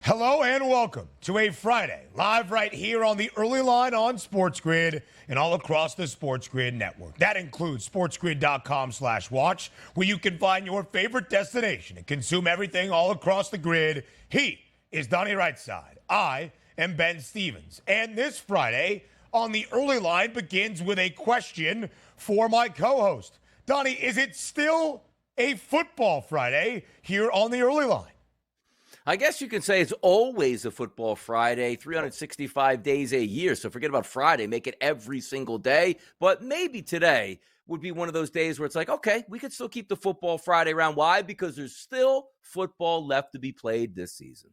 Hello and welcome to a Friday, live right here on the early line on SportsGrid and all across the SportsGrid network. That includes sportsgrid.com/watch, where you can find your favorite destination and consume everything all across the grid. He is Donnie RightSide. I am Ben Stevens. And this Friday on the early line begins with a question for my co-host. Donnie, is it still a football Friday here on the early line? I guess you can say it's always a football Friday, 365 days a year. So forget about Friday, make it every single day. But maybe today would be one of those days where it's like, okay, we could still keep the football Friday around. Why? Because there's still football left to be played this season.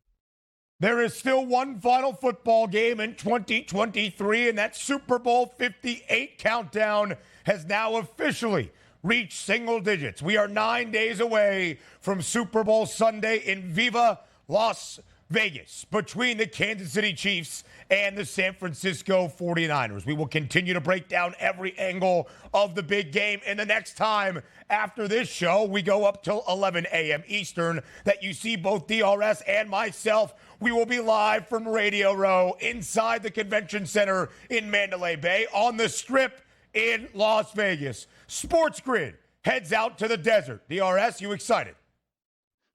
There is still one final football game in 2023, and that Super Bowl 58 countdown has now officially reached single digits. We are 9 days away from Super Bowl Sunday in Viva Las Vegas between the Kansas City Chiefs and the San Francisco 49ers. We will continue to break down every angle of the big game. And the next time after this show, we go up till 11 a.m. Eastern, that you see both DRS and myself. We will be live from Radio Row inside the Convention Center in Mandalay Bay on the Strip in Las Vegas. SportsGrid heads out to the desert. DRS, you excited?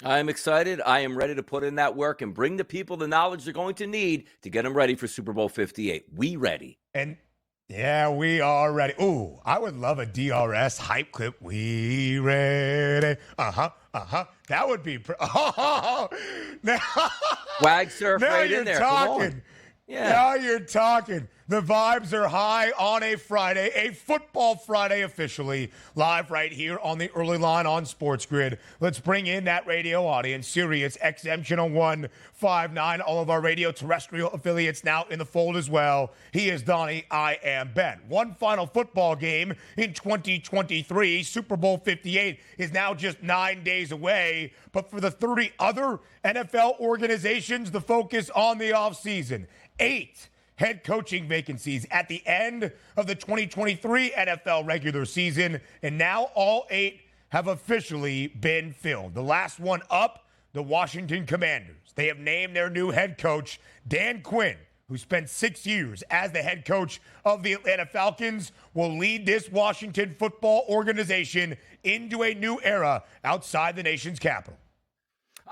I'm excited. I am ready to put in that work and bring the people the knowledge they're going to need to get them ready for Super Bowl 58. We ready. And yeah, we are ready. Ooh, I would love a DRS hype clip. We ready. That would be. Wag surf right in there. Talking. Yeah. Now you're talking. The vibes are high on a Friday, a football Friday officially, live right here on the early line on SportsGrid. Let's bring in that radio audience. Sirius XM Channel 159, all of our radio terrestrial affiliates now in the fold as well. He is Donnie, I am Ben. One final football game in 2023. Super Bowl 58 is now just 9 days away. But for the 30 other NFL organizations, the focus on the offseason. 8 head coaching vacancies at the end of the 2023 NFL regular season, and now all 8 have officially been filled. The last one up, the Washington Commanders. They have named their new head coach, Dan Quinn, who spent 6 years as the head coach of the Atlanta Falcons, will lead this Washington football organization into a new era outside the nation's capital.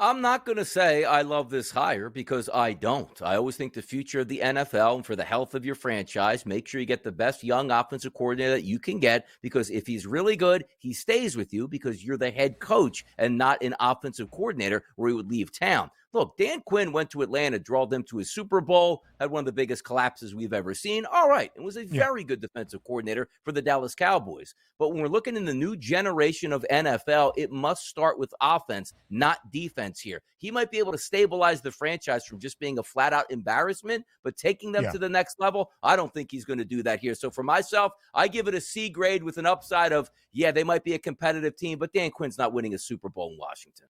I'm not going to say I love this hire because I don't. I always think the future of the NFL and for the health of your franchise, make sure you get the best young offensive coordinator that you can get, because if he's really good, he stays with you because you're the head coach and not an offensive coordinator where he would leave town. Look, Dan Quinn went to Atlanta, drove them to a Super Bowl, had one of the biggest collapses we've ever seen. All right, and was a very good defensive coordinator for the Dallas Cowboys. But when we're looking in the new generation of NFL, it must start with offense, not defense here. He might be able to stabilize the franchise from just being a flat-out embarrassment, but taking them to the next level, I don't think he's going to do that here. So for myself, I give it a C grade with an upside of, they might be a competitive team, but Dan Quinn's not winning a Super Bowl in Washington.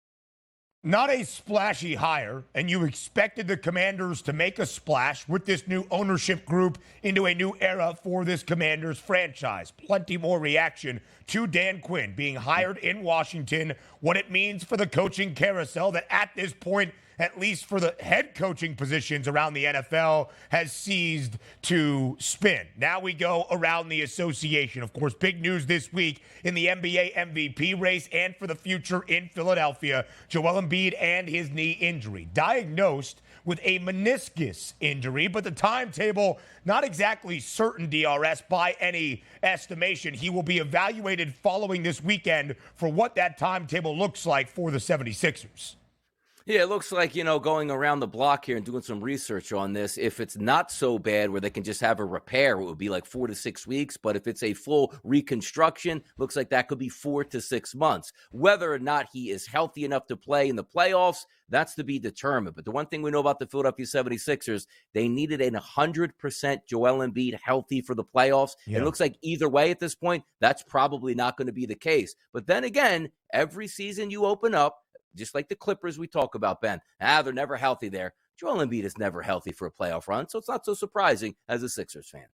Not a splashy hire, and you expected the Commanders to make a splash with this new ownership group into a new era for this Commanders franchise. Plenty more reaction to Dan Quinn being hired in Washington, what it means for the coaching carousel that at this point, at least for the head coaching positions around the NFL, has ceased to spin. Now we go around the association. Of course, big news this week in the NBA MVP race and for the future in Philadelphia. Joel Embiid and his knee injury. Diagnosed with a meniscus injury, but the timetable not exactly certain, DRS, by any estimation. He will be evaluated following this weekend for what that timetable looks like for the 76ers. Yeah, it looks like, going around the block here and doing some research on this. If it's not so bad where they can just have a repair, it would be like 4 to 6 weeks. But if it's a full reconstruction, looks like that could be 4 to 6 months. Whether or not he is healthy enough to play in the playoffs, that's to be determined. But the one thing we know about the Philadelphia 76ers, they needed a 100% Joel Embiid healthy for the playoffs. It looks like either way at this point, that's probably not going to be the case. But then again, every season you open up, just like the Clippers we talk about, Ben. They're never healthy there. Joel Embiid is never healthy for a playoff run, so it's not so surprising as a Sixers fan.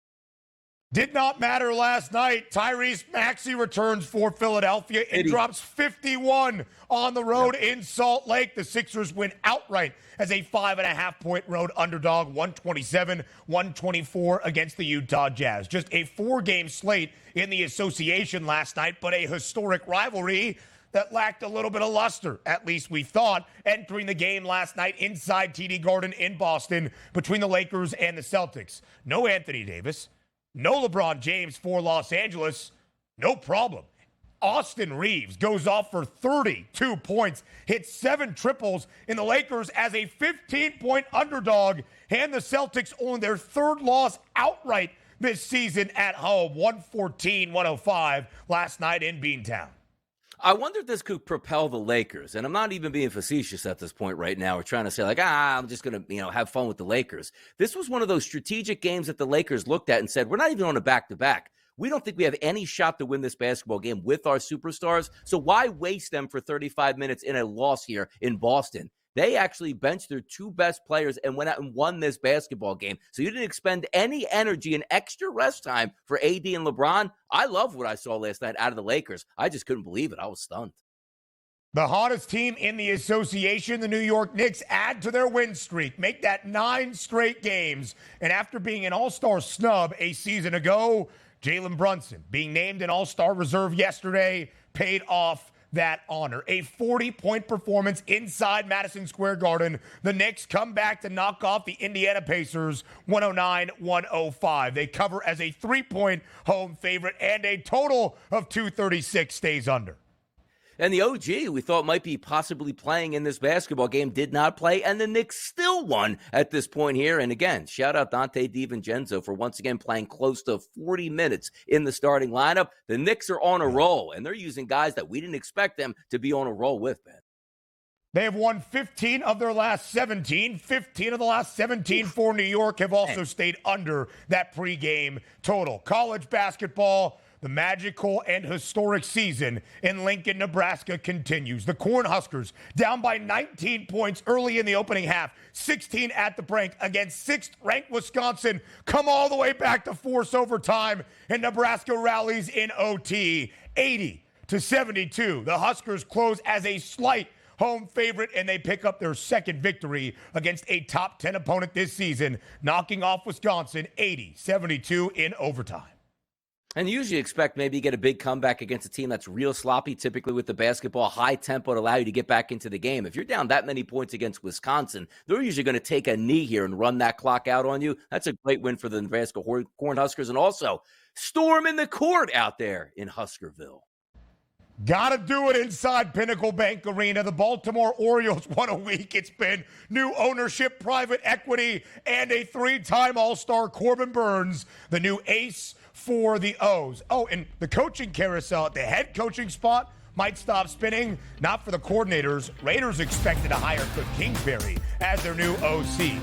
Did not matter last night. Tyrese Maxey returns for Philadelphia and drops 51 on the road in Salt Lake. The Sixers win outright as a 5.5-point road underdog, 127-124 against the Utah Jazz. Just a 4-game slate in the association last night, but a historic rivalry that lacked a little bit of luster, at least we thought, entering the game last night inside TD Garden in Boston between the Lakers and the Celtics. No Anthony Davis. No LeBron James for Los Angeles. No problem. Austin Reeves goes off for 32 points, hits 7 triples in the Lakers as a 15-point underdog, hand the Celtics only their 3rd loss outright this season at home, 114-105 last night in Beantown. I wonder if this could propel the Lakers, and I'm not even being facetious at this point right now. We're trying to say like, I'm just going to, have fun with the Lakers. This was one of those strategic games that the Lakers looked at and said, we're not even on a back-to-back. We don't think we have any shot to win this basketball game with our superstars, so why waste them for 35 minutes in a loss here in Boston? They actually benched their 2 best players and went out and won this basketball game. So you didn't expend any energy and extra rest time for AD and LeBron. I love what I saw last night out of the Lakers. I just couldn't believe it. I was stunned. The hottest team in the association, the New York Knicks, add to their win streak, make that 9 straight games. And after being an all-star snub a season ago, Jalen Brunson being named an all-star reserve yesterday paid off that honor. A 40-point performance inside Madison Square Garden. The Knicks come back to knock off the Indiana Pacers 109-105. They cover as a 3-point home favorite, and a total of 236 stays under. And the OG we thought might be possibly playing in this basketball game did not play, and the Knicks still won at this point here. And again, shout out Dante DiVincenzo for once again playing close to 40 minutes in the starting lineup. The Knicks are on a roll, and they're using guys that we didn't expect them to be on a roll with, man. They have won 15 of their last 17. 15 of the last 17 for New York have also stayed under that pregame total. College basketball, the magical and historic season in Lincoln, Nebraska continues. The Cornhuskers down by 19 points early in the opening half, 16 at the break against 6th-ranked Wisconsin, come all the way back to force overtime, and Nebraska rallies in OT, 80-72. The Huskers close as a slight home favorite, and they pick up their 2nd victory against a top 10 opponent this season, knocking off Wisconsin 80-72 in overtime. And you usually expect maybe get a big comeback against a team that's real sloppy, typically with the basketball, high tempo to allow you to get back into the game. If you're down that many points against Wisconsin, they're usually going to take a knee here and run that clock out on you. That's a great win for the Nebraska Cornhuskers. And also, storm in the court out there in Huskerville. Gotta do it inside Pinnacle Bank Arena. The Baltimore Orioles won a week. It's been new ownership, private equity, and a 3-time All-Star Corbin Burns, the new ace for the O's. Oh, and the coaching carousel at the head coaching spot might stop spinning. Not for the coordinators. Raiders expected to hire Cliff Kingsbury as their new OC.